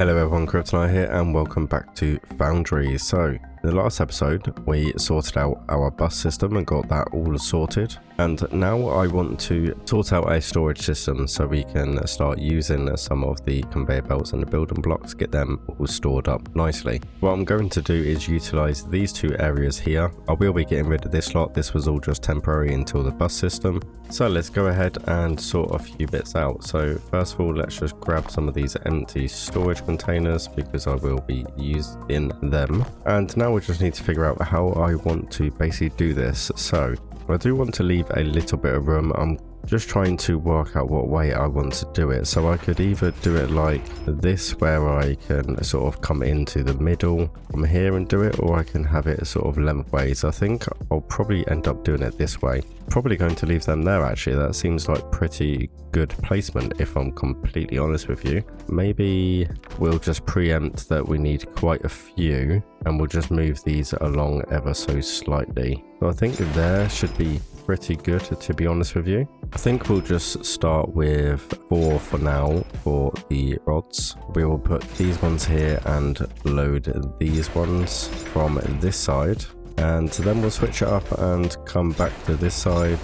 Hello everyone, Kryptonite here and welcome back to Foundry. So, in the last episode, we sorted out our bus system and got that all sorted. And now I want to sort out a storage system so we can start using some of the conveyor belts and the building blocks, get them all stored up nicely. What I'm going to do is utilize these two areas here. I will be getting rid of this lot. This was all just temporary until the bus system. So let's go ahead and sort a few bits out. So first of all, let's just grab some of these empty storage containers because I will be using them. And now we just need to figure out how I want to basically do this. So I do want to leave a little bit of room. I'm just trying to work out what way I want to do it. So I could either do it like this, where I can sort of come into the middle from here and do it, or I can have it sort of lengthways. I think I'll probably end up doing it this way. Probably going to leave them there actually. That seems like pretty good placement if I'm completely honest with you. Maybe we'll just preempt that we need quite a few and we'll just move these along ever so slightly. So I think there should be pretty good, to be honest with you. I think we'll just start with 4 for now for the rods. We will put these ones here and load these ones from this side, and then we'll switch it up and come back to this side.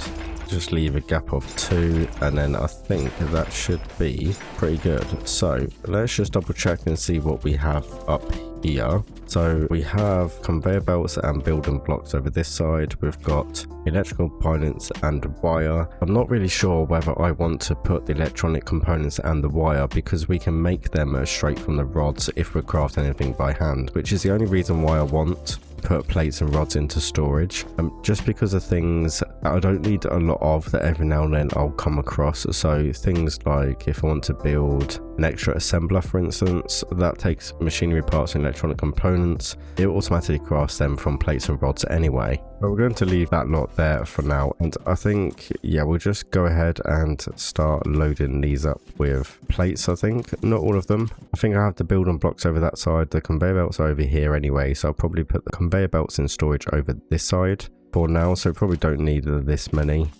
Just leave a gap of 2, and then I think that should be pretty good. So let's just double check and see what we have up here. So we have conveyor belts and building blocks over this side. We've got electrical components and wire. I'm not really sure whether I want to put the electronic components and the wire because we can make them straight from the rods if we craft anything by hand, which is the only reason why I want put plates and rods into storage, just because of things I don't need a lot of that every now and then I'll come across. So things like if I want to build an extra assembler, for instance, that takes machinery parts and electronic components, it automatically crafts them from plates and rods anyway. But we're going to leave that lot there for now, and I think, yeah, we'll just go ahead and start loading these up with plates. I think not all of them. I think I have the building blocks over that side, the conveyor belts are over here anyway, so I'll probably put the conveyor belts in storage over this side for now, so probably don't need this many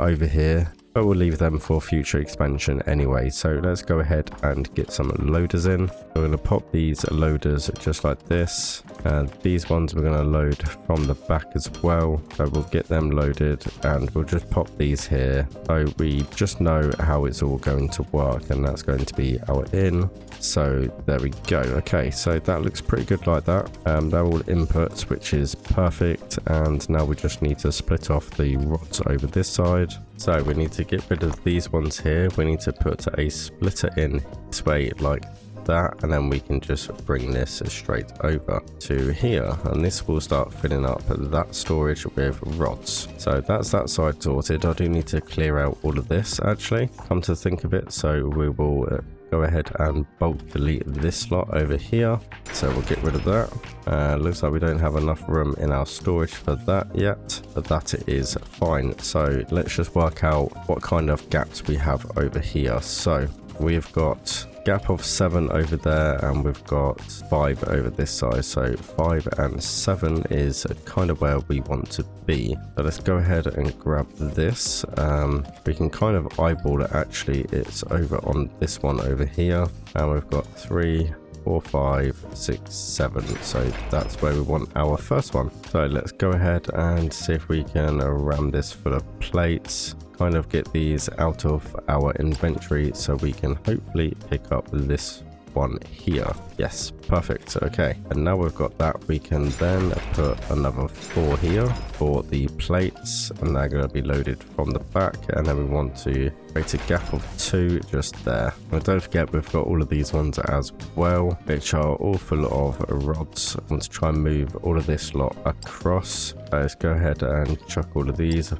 over here, but we'll leave them for future expansion anyway. So let's go ahead and get some loaders in. We're going to pop these loaders just like this, and these ones we're going to load from the back as well. So we'll get them loaded and we'll just pop these here so we just know how it's all going to work, and that's going to be our in. So there we go. Okay, so that looks pretty good like that. They're all inputs, which is perfect, and now we just need to split off the rods over this side. So we need to get rid of these ones here. We need to put a splitter in this way like that, and then we can just bring this straight over to here, and this will start filling up that storage with rods. So that's that side sorted. I do need to clear out all of this actually, come to think of it. So we will go ahead and bulk delete this slot over here, so we'll get rid of that. Looks like we don't have enough room in our storage for that yet, but that is fine. So let's just work out what kind of gaps we have over here. So we've got gap of 7 over there, and we've got 5 over this side. So 5 and 7 is kind of where we want to be. So let's go ahead and grab this. We can kind of eyeball it actually. It's over on this one over here, and we've got 3, 4, 5, 6, 7. So that's where we want our first one. So let's go ahead and see if we can ram this full of plates, kind of get these out of our inventory so we can hopefully pick up this one here. Yes, perfect. Okay, and now we've got that, we can then put another 4 here for the plates, and they're going to be loaded from the back, and then we want to create a gap of 2 just there. And don't forget we've got all of these ones as well, which are all full of rods. I want to try and move all of this lot across. Let's go ahead and chuck all of these.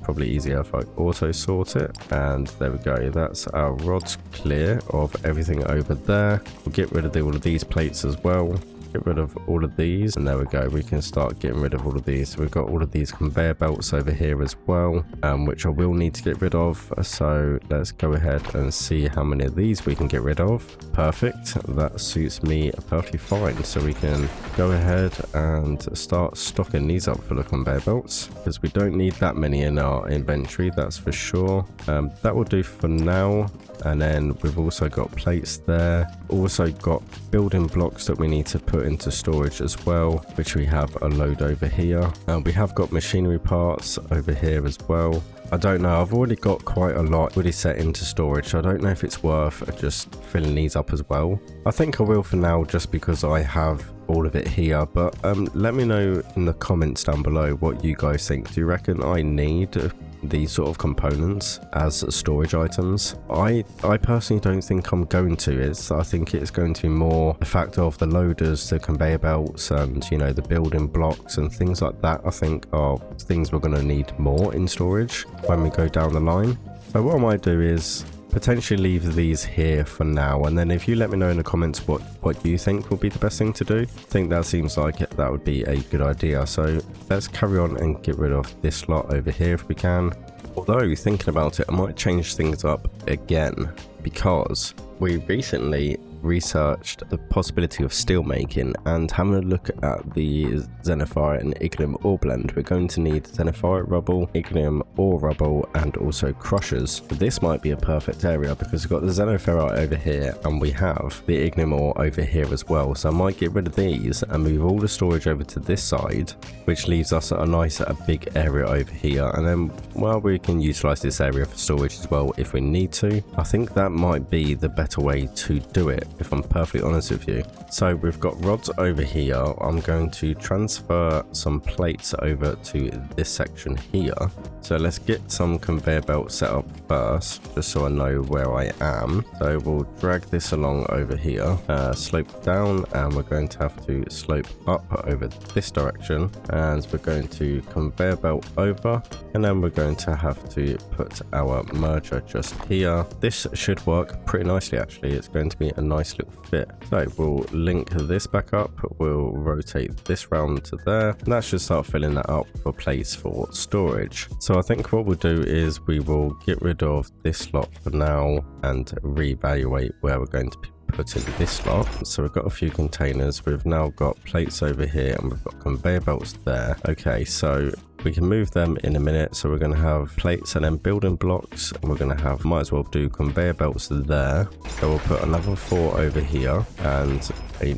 Probably easier if I auto sort it, and there we go. That's our rods clear of everything over there. We'll get rid of all of these plates as well. get rid of all of these, and there we go, we can start getting rid of all of these. So we've got all of these conveyor belts over here as well, which I will need to get rid of. So let's go ahead and see how many of these we can get rid of. Perfect, that suits me perfectly fine. So we can go ahead and start stocking these up for the conveyor belts, because we don't need that many in our inventory, that's for sure. That will do for now. And then we've also got plates there, also got building blocks that we need to put into storage as well, which we have a load over here. We have got machinery parts over here as well. I don't know, I've already got quite a lot already set into storage, so I don't know if it's worth just filling these up as well. I think I will for now, just because I have all of it here. But let me know in the comments down below what you guys think. Do you reckon I need these sort of components as storage items? I personally don't think I'm going to. I think it's going to be more the fact of the loaders, the conveyor belts, and you know, the building blocks and things like that. I think are things we're going to need more in storage when we go down the line. So what I might do is potentially leave these here for now, and then if you let me know in the comments what you think will be the best thing to do. I think that seems like that would be a good idea. So let's carry on and get rid of this lot over here if we can. Although thinking about it, I might change things up again, because we recently researched the possibility of steel making, and having a look at the xenophorite and ignium ore blend, we're going to need xenophorite rubble, ignium ore rubble, and also crushers. This might be a perfect area because we've got the xenophorite over here and we have the ignium ore over here as well. So I might get rid of these and move all the storage over to this side, which leaves us a nice big area over here, and then well, we can utilize this area for storage as well if we need to. I think that might be the better way to do it, if I'm perfectly honest with you. So we've got rods over here. I'm going to transfer some plates over to this section here. So let's get some conveyor belts set up first, just so I know where I am. So we'll drag this along over here, slope down, and we're going to have to slope up over this direction, and we're going to conveyor belt over, and then we're going to have to put our merger just here. This should work pretty nicely actually. It's going to be a nice little fit. So we'll link this back up, we'll rotate this round to there, and that should start filling that up for place for storage. So I think what we'll do is we will get rid of this lot for now and reevaluate where we're going to be putting this lot. So we've got a few containers, we've now got plates over here, and we've got conveyor belts there. Okay, so we can move them in a minute. So we're going to have plates and then building blocks, and we're going to have, might as well do conveyor belts there. So we'll put another 4 over here and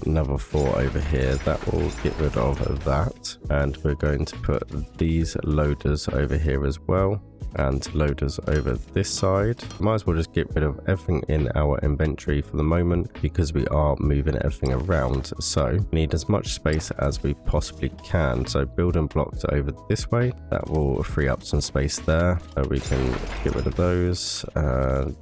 another 4 over here. That will get rid of that, and we're going to put these loaders over here as well, and loaders over this side. Might as well just get rid of everything in our inventory for the moment, because we are moving everything around. So we need as much space as we possibly can. So building blocks over this way, that will free up some space there, so we can get rid of those.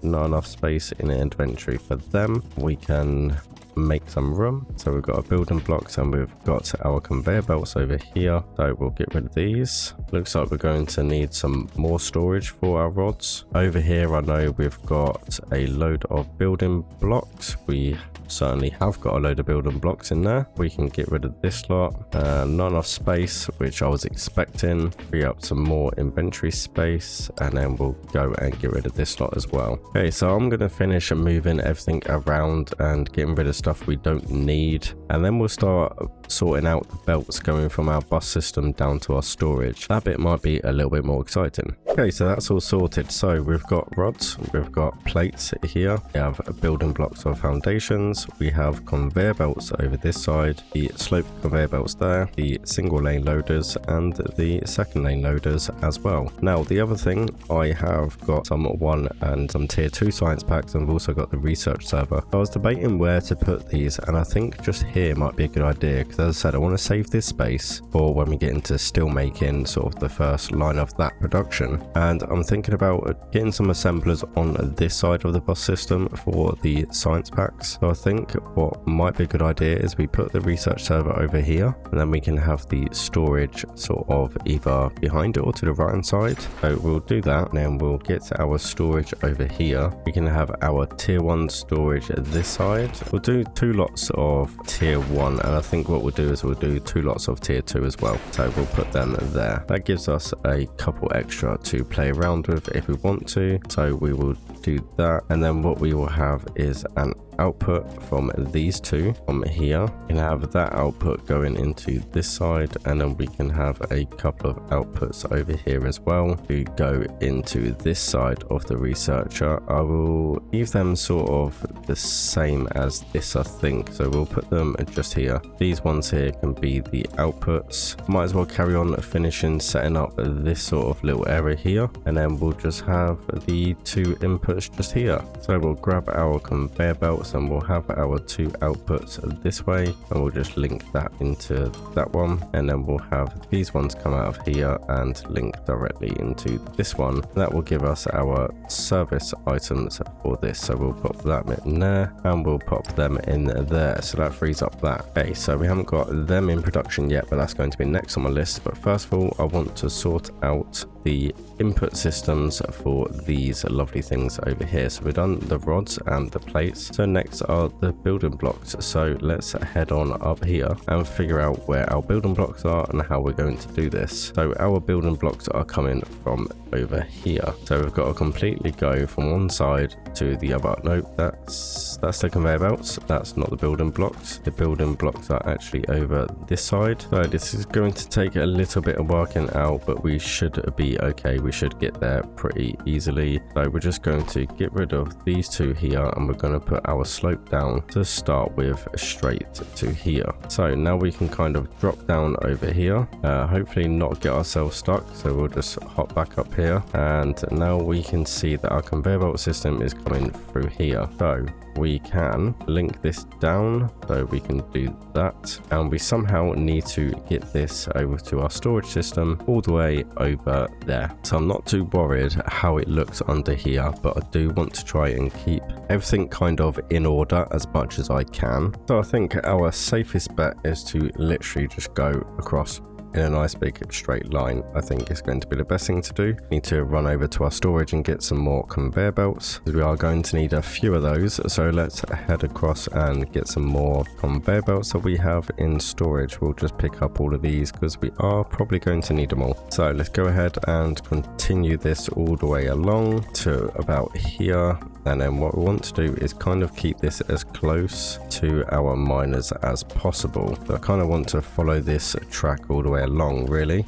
Not enough space in the inventory for them. We can make some room. So we've got our building blocks and we've got our conveyor belts over here, so we'll get rid of these. Looks like we're going to need some more storage for our rods. Over here I know we've got a load of building blocks. We certainly have got a load of building blocks in there. We can get rid of this lot. Not enough space, which I was expecting. Free up some more inventory space, and then we'll go and get rid of this lot as well. Okay, so I'm going to finish moving everything around and getting rid of stuff we don't need, and then we'll start sorting out the belts going from our bus system down to our storage. That bit might be a little bit more exciting. Okay, so that's all sorted. So we've got rods, we've got plates here, we have building blocks or foundations, we have conveyor belts over this side, the slope conveyor belts there, the single lane loaders, and the second lane loaders as well. Now the other thing, I have got some 1 and some tier 2 science packs, and I've also got the research server. I was debating where to put these, and I think just here might be a good idea, because as I said, I want to save this space for when we get into steel making, sort of the first line of that production. And I'm thinking about getting some assemblers on this side of the bus system for the science packs. So I think what might be a good idea is we put the research server over here, and then we can have the storage sort of either behind it or to the right hand side. So we'll do that, and then we'll get to our storage over here. We can have our tier 1 storage at this side. We'll do 2 lots of tier 1, and I think what we'll do is we'll do 2 lots of tier 2 as well. So we'll put them there. That gives us a couple extra to play around with if we want to. So we will do that, and then what we will have is an output from these two from here. We can have that output going into this side, and then we can have a couple of outputs over here as well to go into this side of the researcher. I will leave them sort of the same as this, I think, so we'll put them just here. These ones here can be the outputs. Might as well carry on finishing setting up this sort of little area here, and then we'll just have the 2 inputs just here. So we'll grab our conveyor belt, and we'll have our 2 outputs this way, and we'll just link that into that one, and then we'll have these ones come out of here and link directly into this one. That will give us our service items for this, so we'll pop that in there, and we'll pop them in there, so that frees up that. Okay, so we haven't got them in production yet, but that's going to be next on my list. But first of all, I want to sort out the input systems for these lovely things over here. So we've done the rods and the plates, so next are the building blocks. So let's head on up here and figure out where our building blocks are and how we're going to do this. So our building blocks are coming from over here, so we've got to completely go from one side to the other. Nope, that's the conveyor belts, that's not the building blocks. The building blocks are actually over this side, so this is going to take a little bit of working out, but we should be okay. We should get there pretty easily. So we're just going to get rid of these 2 here, and we're going to put our slope down to start with straight to here. So now we can kind of drop down over here, hopefully not get ourselves stuck. So we'll just hop back up here, and now we can see that our conveyor belt system is coming through here. So we can link this down, so we can do that, and we somehow need to get this over to our storage system all the way over there. So I'm not too worried how it looks under here, but I do want to try and keep everything kind of in order as much as I can. So I think our safest bet is to literally just go across in a nice big straight line. I think it's going to be the best thing to do. We need to run over to our storage and get some more conveyor belts. We are going to need a few of those, so let's head across and get some more conveyor belts that we have in storage. We'll just pick up all of these because we are probably going to need them all. So let's go ahead and continue this all the way along to about here, and then what we want to do is kind of keep this as close to our miners as possible. So I kind of want to follow this track all the way along, really,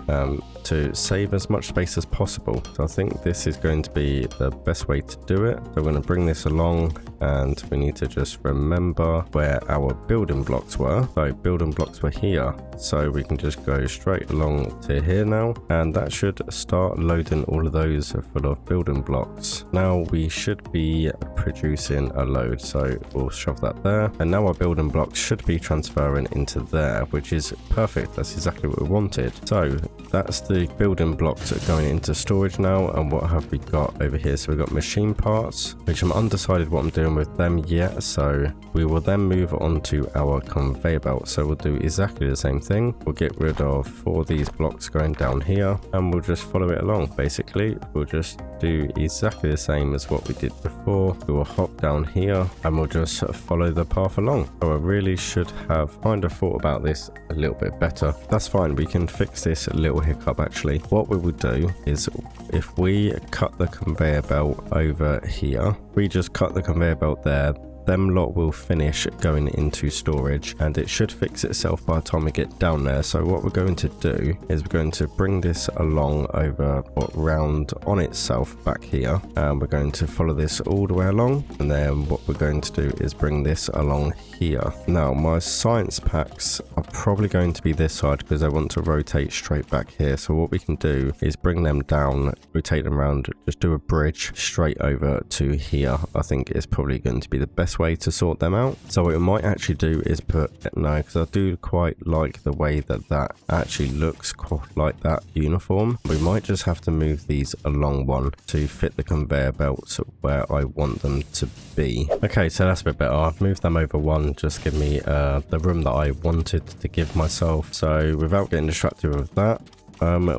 to save as much space as possible. So I think this is going to be the best way to do it. So we're going to bring this along, and we need to just remember where our building blocks were. So building blocks were here, so we can just go straight along to here now, and that should start loading all of those full of building blocks. Now we should be producing a load, so we'll shove that there, and now our building blocks should be transferring into there, which is perfect. That's exactly what we wanted. So that's the building blocks going into storage now. And what have we got over here? So we've got machine parts, which I'm undecided what I'm doing with them yet, so we will then move on to our conveyor belt. So we'll do exactly the same thing. We'll get rid of 4 of these blocks going down here, and we'll just follow it along. Basically, we'll just do exactly the same as what we did before. We will hop down here, and we'll just follow the path along. So I really should have kind of thought about this a little bit better. That's fine, we can fix this little hiccup actually. What we would do is, if we cut the conveyor belt over here, we just cut the conveyor belt there, them lot will finish going into storage, and it should fix itself by the time we get down there. So what we're going to do is we're going to bring this along over or round on itself back here, and we're going to follow this all the way along, and then what we're going to do is bring this along here. Now my science packs are probably going to be this side because I want to rotate straight back here. So what we can do is bring them down, rotate them around, just do a bridge straight over to here. I think is probably going to be the best easiest way to sort them out. So what we might actually do is put, no, because I do quite like the way that that actually looks quite like that uniform. We might just have to move these along one to fit the conveyor belts where I want them to be. Okay, so that's a bit better. I've moved them over one, just give me the room that I wanted to give myself. So without getting distracted with that,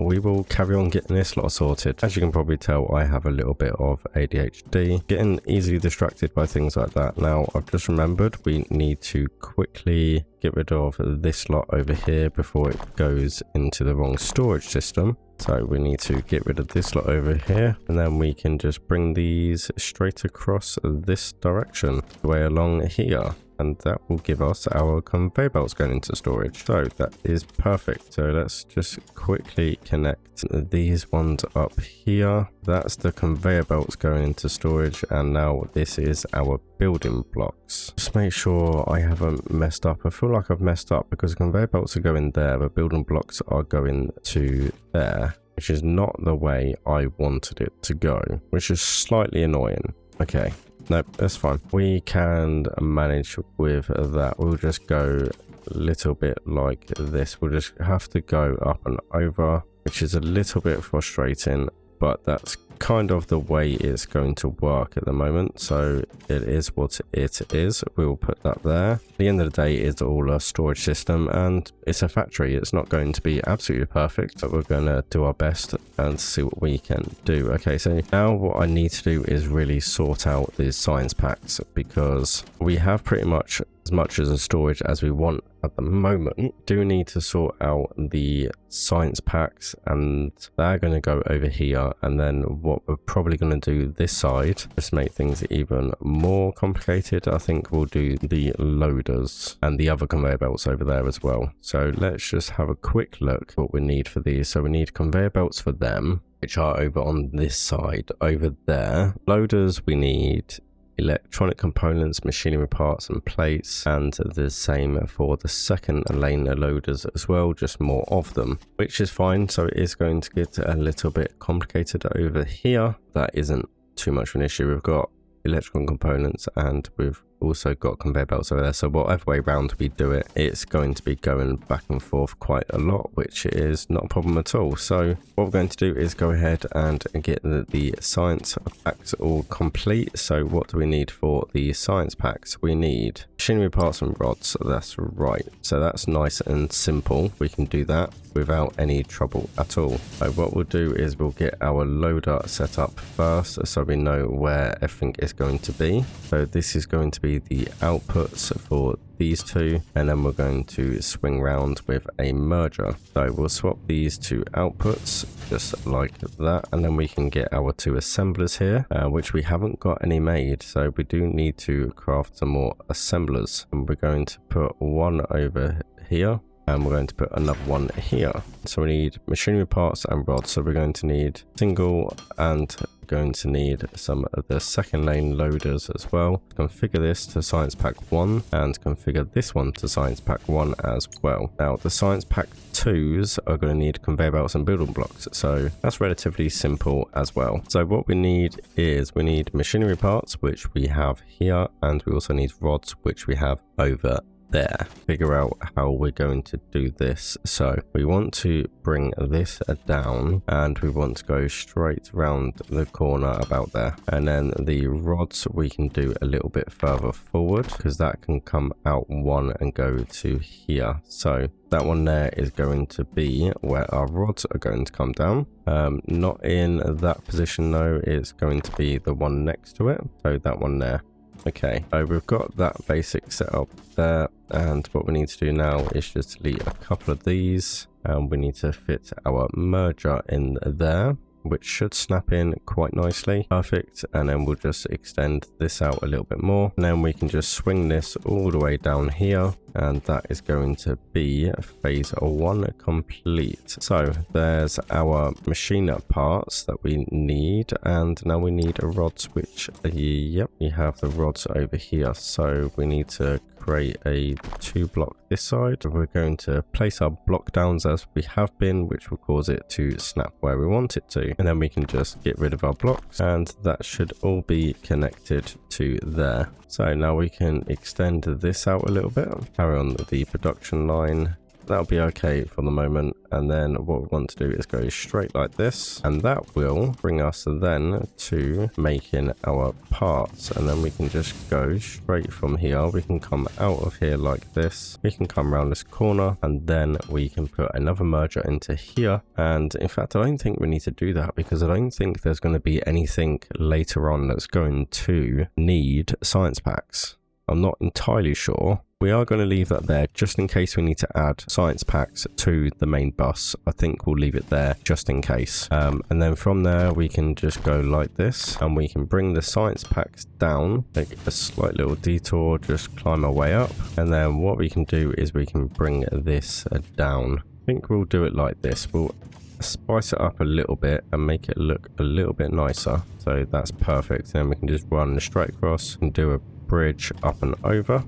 we will carry on getting this lot sorted. As you can probably tell, I have a little bit of ADHD, getting easily distracted by things like that. Now, I've just remembered we need to quickly get rid of this lot over here before it goes into the wrong storage system. So we need to get rid of this lot over here, and then we can just bring these straight across this direction, way along here. And that will give us our conveyor belts going into storage. So that is perfect. So let's just quickly connect these ones up here. That's the conveyor belts going into storage. And now this is our building blocks. Just make sure I haven't messed up. I feel like I've messed up because conveyor belts are going there, but building blocks are going to there, which is not the way I wanted it to go, which is slightly annoying. Okay. Nope, that's fine. We can manage with that. We'll just go a little bit like this. We'll just have to go up and over, which is a little bit frustrating, but that's kind of the way it's going to work at the moment. So it is what it is. We'll put that there. At the end of the day, it's all a storage system and it's a factory. It's not going to be absolutely perfect, but we're going to do our best and see what we can do. Okay, so now what I need to do is really sort out these science packs, because we have pretty much as much as a storage as we want at the moment. Do need to sort out the science packs, and they're going to go over here. And then what we're probably going to do this side, just make things even more complicated, I think we'll do the loaders and the other conveyor belts over there as well. So let's just have a quick look what we need for these. So we need conveyor belts for them, which are over on this side over there. Loaders, we need electronic components, machinery parts and plates, and the same for the second lane loaders as well, just more of them, which is fine. So it is going to get a little bit complicated over here. That isn't too much of an issue. We've got electrical components and we've also got conveyor belts over there, so whatever way round we do it, it's going to be going back and forth quite a lot, which is not a problem at all. So what we're going to do is go ahead and get the science packs all complete. So what do we need for the science packs? We need machinery parts and rods. So that's right, so that's nice and simple. We can do that without any trouble at all. So what we'll do is we'll get our loader set up first, so we know where everything is going to be. So this is going to be the outputs for these two, and then we're going to swing round with a merger. So we'll swap these two outputs just like that, and then we can get our two assemblers here, which we haven't got any made, so we do need to craft some more assemblers. And we're going to put one over here, and we're going to put another one here. So we need machinery parts and rods. So we're going to need single, and going to need some of the second lane loaders as well. Configure this to science pack 1 and configure this one to science pack 1 as well. Now the science pack 2s are going to need conveyor belts and building blocks, so that's relatively simple as well. So what we need is we need machinery parts, which we have here, and we also need rods, which we have over there. Figure out how we're going to do this. So we want to bring this down, and we want to go straight around the corner about there, and then the rods we can do a little bit further forward, because that can come out one and go to here. So that one there is going to be where our rods are going to come down. Not in that position though, it's going to be the one next to it, so that one there. Okay, so we've got that basic setup there, and what we need to do now is just delete a couple of these, and we need to fit our merger in there, which should snap in quite nicely. Perfect. And then we'll just extend this out a little bit more, and then we can just swing this all the way down here, and that is going to be phase 1 complete. So there's our machine parts that we need, and now we need a rods, which yep, we have the rods over here. So we need to create a 2 block this side. We're going to place our block downs as we have been, which will cause it to snap where we want it to, and then we can just get rid of our blocks, and that should all be connected to there. So now we can extend this out a little bit, carry on the production line. That'll be okay for the moment, and then what we want to do is go straight like this, and that will bring us then to making our parts, and then we can just go straight from here. We can come out of here like this, we can come around this corner, and then we can put another merger into here. And in fact, I don't think we need to do that, because I don't think there's going to be anything later on that's going to need science packs. I'm not entirely sure. We are going to leave that there just in case we need to add science packs to the main bus. I think we'll leave it there just in case. And then from there we can just go like this, and we can bring the science packs down, take a slight little detour, just climb our way up. And then what we can do is we can bring this down. I think we'll do it like this. We'll spice it up a little bit and make it look a little bit nicer. So that's perfect. Then we can just run straight across and do a bridge up and over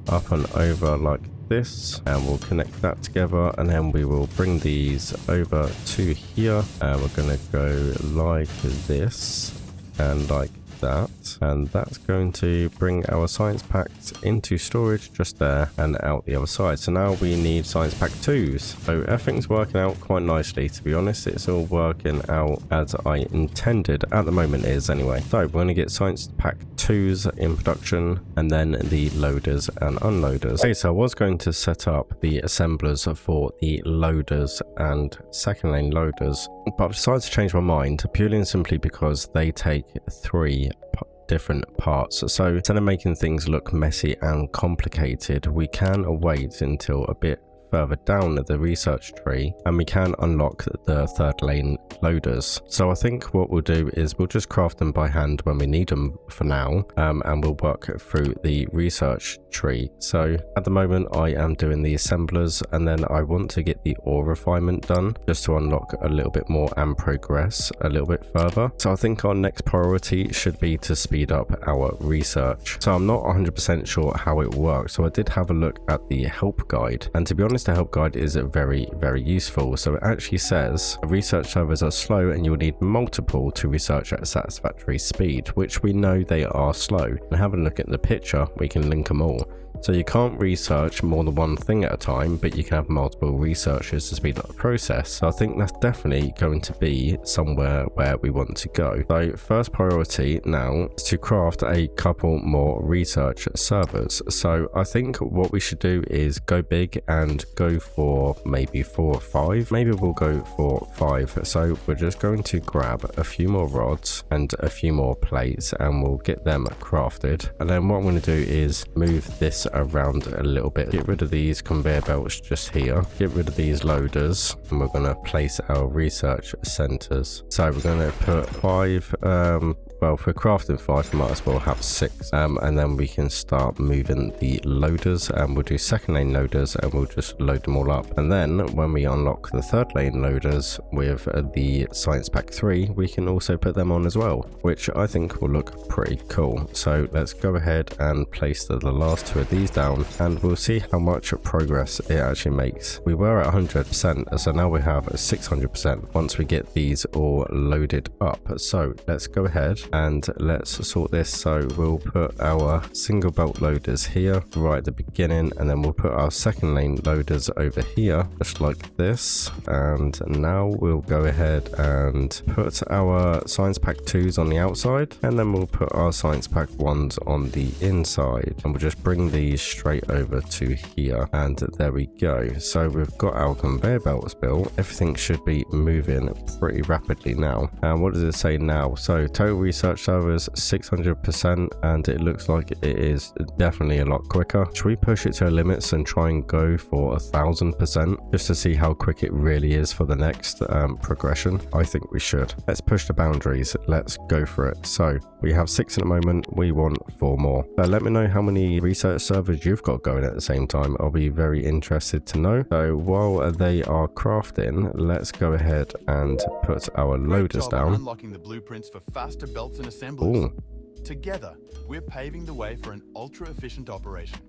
like this, and we'll connect that together, and then we will bring these over to here, and we're going to go like this and like that, and that's going to bring our science packs into storage just there and out the other side. So now we need science pack 2s. So everything's working out quite nicely, to be honest. It's all working out as I intended, at the moment is anyway. So we're going to get science pack 2s in production, and then the loaders and unloaders. Okay, so I was going to set up the assemblers for the loaders and second lane loaders, but I've decided to change my mind purely and simply because they take 3 different parts. So instead of making things look messy and complicated, we can wait until a bit further down the research tree, and we can unlock the third lane loaders. So I think what we'll do is we'll just craft them by hand when we need them for now, and we'll work through the research tree. So at the moment I am doing the assemblers, and then I want to get the ore refinement done just to unlock a little bit more and progress a little bit further. So I think our next priority should be to speed up our research. So I'm not 100% sure how it works, so I did have a look at the help guide, and to be honest, the help guide is very useful. So it actually says research servers are slow and you'll need multiple to research at a satisfactory speed, which we know they are slow. And having a look at the picture, we can link them all. So you can't research more than one thing at a time, but you can have multiple researchers to speed up the process. So I think that's definitely going to be somewhere where we want to go. So first priority now is to craft a couple more research servers. So I think what we should do is go big and go for maybe 4 or 5. Maybe we'll go for 5. So we're just going to grab a few more rods and a few more plates, and we'll get them crafted. And then what I'm going to do is move this around a little bit, get rid of these conveyor belts just here, get rid of these loaders, and we're going to place our research centers. So we're going to put 5 well, if we're crafting 5, we might as well have 6, and then we can start moving the loaders, and we'll do second lane loaders and we'll just load them all up. And then when we unlock the third lane loaders with the science pack 3, we can also put them on as well, which I think will look pretty cool. So let's go ahead and place the last 2 of these down, and we'll see how much progress it actually makes. We were at 100%, so now we have 600% once we get these all loaded up. So let's go ahead and let's sort this. So we'll put our single belt loaders here right at the beginning, and then we'll put our second lane loaders over here just like this. And now we'll go ahead and put our science pack 2s on the outside, and then we'll put our science pack 1s on the inside, and we'll just bring these straight over to here, and there we go. So we've got our conveyor belts built. Everything should be moving pretty rapidly now. And what does it say now? So total research research servers 600%, and it looks like it is definitely a lot quicker. Should we push it to our limits and try and go for 1000% just to see how quick it really is for the next progression? I think we should. Let's push the boundaries. Let's go for it. So we have 6 at the moment. We want 4 more. Let me know how many research servers you've got going at the same time. I'll be very interested to know. So while they are crafting, let's go ahead and put our loaders down. Unlocking the blueprints for faster belts and assemblies. Ooh. Together, we're paving the way for an ultra-efficient operation.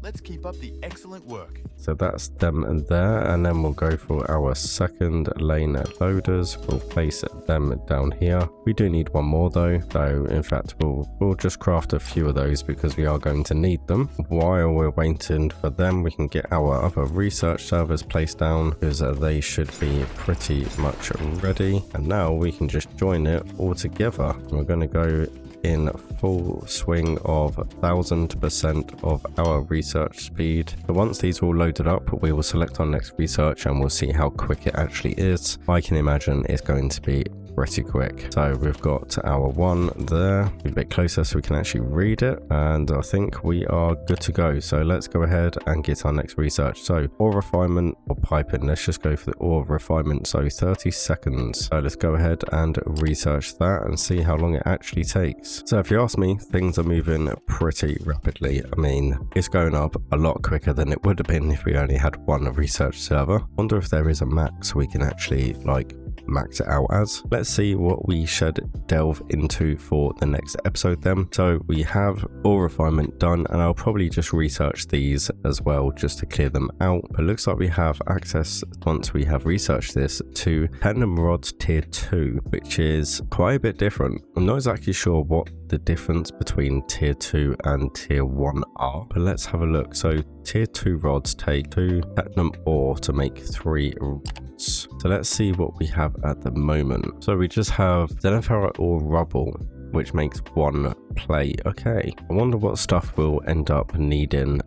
Let's keep up the excellent work. So that's them and there, and then we'll go for our second lane loaders. We'll place them down here. We do need one more though, so in fact we'll just craft a few of those because we are going to need them. While we're waiting for them, we can get our other research servers placed down because they should be pretty much ready. And now we can just join it all together. We're going to go in full swing of 1000% of our research speed. So once these are all loaded up, we will select our next research and we'll see how quick it actually is. I can imagine it's going to be pretty quick. So we've got our one there, a bit closer so we can actually read it, and I think we are good to go. So let's go ahead and get our next research. So ore refinement or piping, let's just go for the ore refinement. So 30 seconds. So let's go ahead and research that and see how long it actually takes. So if you ask me, things are moving pretty rapidly. I mean, it's going up a lot quicker than it would have been if we only had one research server. Wonder if there is a max we can actually like max it out as. Let's see what we should delve into for the next episode then. So we have ore refinement done, and I'll probably just research these as well just to clear them out. But it looks like we have access, once we have researched this, to platinum rods tier 2, which is quite a bit different. I'm not exactly sure what the difference between tier 2 and tier 1 are, but let's have a look. So tier 2 rods take 2 platinum ore to make 3 rods. So let's see what we have at the moment. So we just have xenoferrite ore rubble, which makes 1 plate. Okay, I wonder what stuff we'll end up needing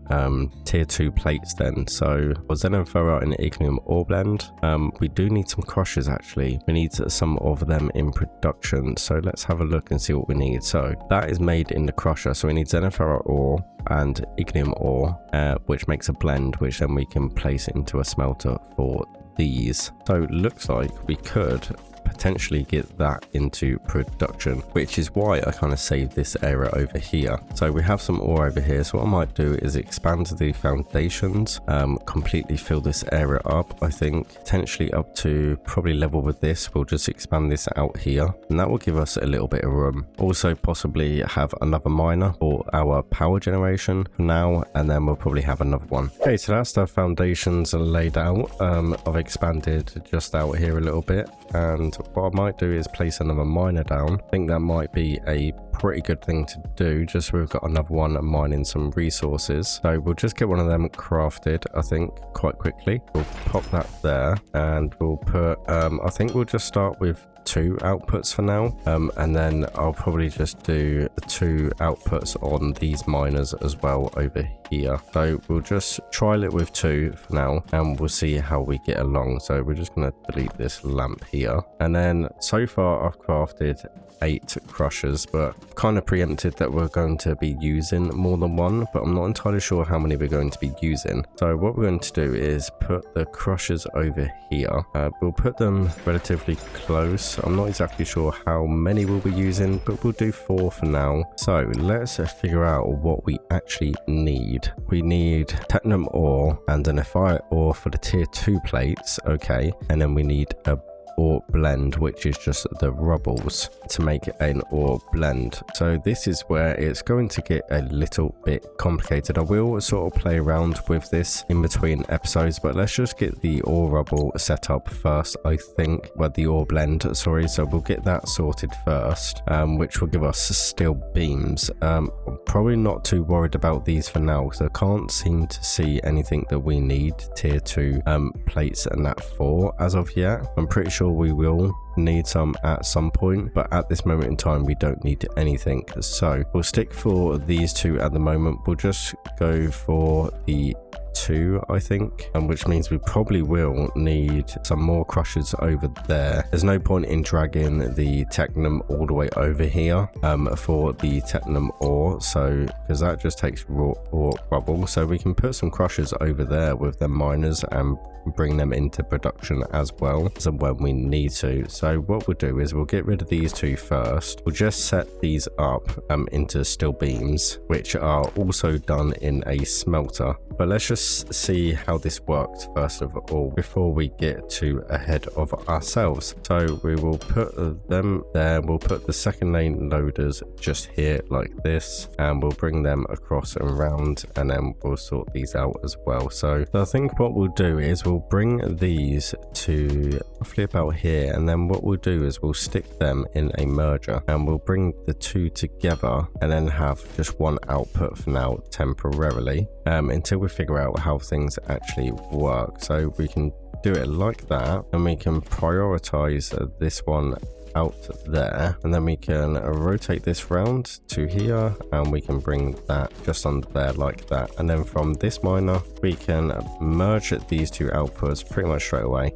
tier 2 plates then. So xenoferrite and ignium ore blend. We do need some crushers actually. We need some of them in production. So let's have a look and see what we need. So that is made in the crusher. So we need xenoferrite ore and ignium ore, which makes a blend, which then we can place into a smelter for these. So looks like we could potentially get that into production, which is why I kind of saved this area over here. So we have some ore over here, so what I might do is expand the foundations, completely fill this area up. I think potentially up to probably level with this. We'll just expand this out here, and that will give us a little bit of room. Also possibly have another miner for our power generation for now, and then we'll probably have another one. Okay, so that's the foundations laid out. I've expanded just out here a little bit, and what I might do is place another miner down. I think that might be a pretty good thing to do, just so we've got another one mining some resources. So we'll just get one of them crafted, I think, quite quickly. We'll pop that there, and we'll put I think we'll just start with 2 outputs for now, and then I'll probably just do 2 outputs on these miners as well over here. So we'll just trial it with 2 for now, and we'll see how we get along. So we're just going to delete this lamp here, and then so far I've crafted 8 crushers, but kind of preempted that we're going to be using more than one, but I'm not entirely sure how many we're going to be using. So what we're going to do is put the crushers over here. We'll put them relatively close. I'm not exactly sure how many we'll be using, but we'll do 4 for now. So let's figure out what we actually need. We need platinum ore and an xenoferrite ore for the tier 2 plates. Okay, and then we need a ore blend, which is just the rubbles to make an ore blend. So this is where it's going to get a little bit complicated. I will sort of play around with this in between episodes, but let's just get the ore rubble set up first, I think. Well, the ore blend, sorry. So we'll get that sorted first, which will give us steel beams. I'm probably not too worried about these for now, because I can't seem to see anything that we need tier 2 plates and that for as of yet. I'm pretty sure we will need some at some point, but at this moment in time we don't need anything. So we'll stick for these 2 at the moment. We'll just go for the 2, I think, and which means we probably will need some more crushers over there. There's no point in dragging the technum all the way over here for the technum ore, so because that just takes raw ore rubble. So we can put some crushers over there with the miners and bring them into production as well, so when we need to. So what we'll do is we'll get rid of these 2 first. We'll just set these up into steel beams, which are also done in a smelter. But let's just see how this works first of all before we get too ahead of ourselves. So we will put them there. We'll put the second lane loaders just here like this, and we'll bring them across and around, and then we'll sort these out as well. So I think what we'll do is we'll bring these to roughly about here, and then what we'll do is we'll stick them in a merger, and we'll bring the 2 together and then have just one output for now temporarily, until we figure out how things actually work. So we can do it like that, and we can prioritize this one out there, and then we can rotate this round to here, and we can bring that just under there like that. And then from this miner we can merge these 2 outputs pretty much straight away.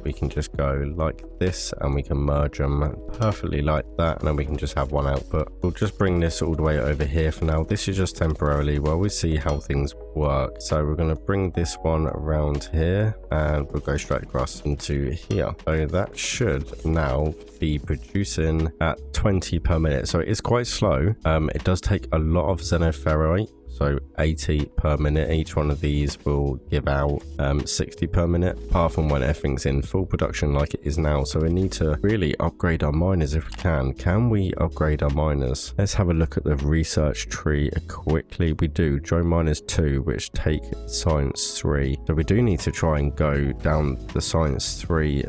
We can just go like this, and we can merge them perfectly like that, and then we can just have one output. We'll just bring this all the way over here for now. This is just temporarily while we see how things work. So we're going to bring this one around here, and we'll go straight across into here. So that should now be producing at 20 per minute. So it is quite slow. It does take a lot of xenoferrite, so 80 per minute. Each one of these will give out 60 per minute, apart from when everything's in full production like it is now. So we need to really upgrade our miners if we can. Can we upgrade our miners? Let's have a look at the research tree quickly. We do join miners 2, which take science 3. So we do need to try and go down the science 3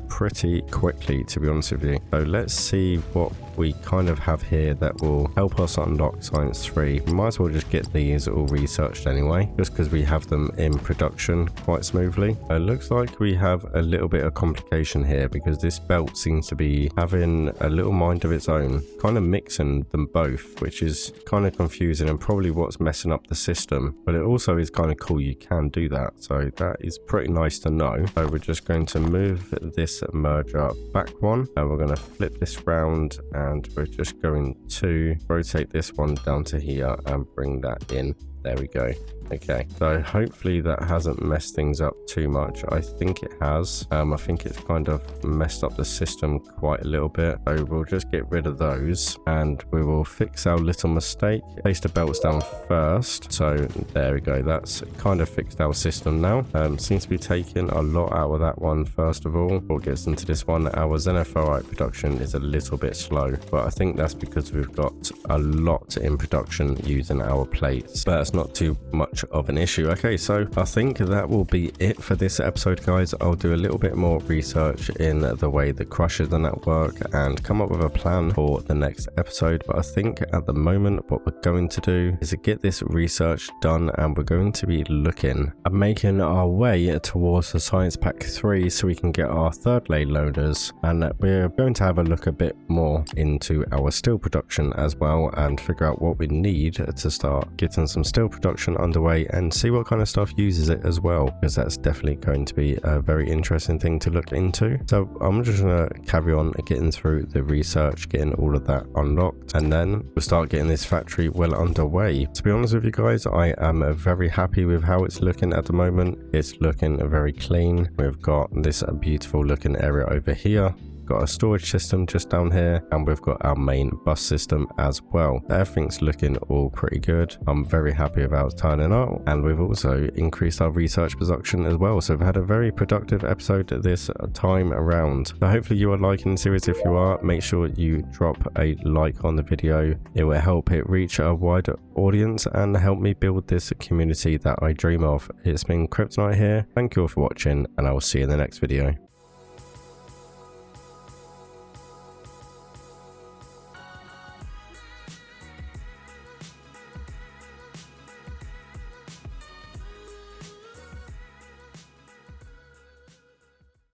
pretty quickly, to be honest with you. So let's see what we kind of have here that will help us unlock science 3. We might as well just get these all researched anyway, just because we have them in production quite smoothly. It looks like we have a little bit of complication here, because this belt seems to be having a little mind of its own, kind of mixing them both, which is kind of confusing and probably what's messing up the system. But it also is kind of cool you can do that, so that is pretty nice to know. So we're just going to move this merger back one, and we're going to flip this round, and we're just going to rotate this one down to here and bring that in. There we go. Okay, so hopefully that hasn't messed things up too much. I think it has. I think it's kind of messed up the system quite a little bit. So we'll just get rid of those, and we will fix our little mistake. Place the belts down first. So there we go. That's kind of fixed our system now. Seems to be taking a lot out of that one first of all. Before it gets into this one, our xenoferrite production is a little bit slow, but I think that's because we've got a lot in production using our plates. But that's not too much of an issue. Okay, so I think that will be it for this episode, guys. I'll do a little bit more research in the way the crushers and that work, and come up with a plan for the next episode. But I think at the moment what we're going to do is to get this research done, and we're going to be looking at making our way towards the science pack 3 so we can get our 3rd lane loaders, and we're going to have a look a bit more into our steel production as well, and figure out what we need to start getting some steel production underway, and see what kind of stuff uses it as well, because that's definitely going to be a very interesting thing to look into. So I'm just gonna carry on getting through the research, getting all of that unlocked, and then we'll start getting this factory well underway. To be honest with you guys, I am very happy with how it's looking at the moment. It's looking very clean. We've got this beautiful looking area over here. Got a storage system just down here, and we've got our main bus system as well. Everything's looking all pretty good. I'm very happy about turning out, and we've also increased our research production as well. So we've had a very productive episode this time around. So hopefully you are liking the series. If you are, make sure you drop a like on the video. It will help it reach a wider audience and help me build this community that I dream of. It's been Kryptonite here. Thank you all for watching, and I will see you in the next video.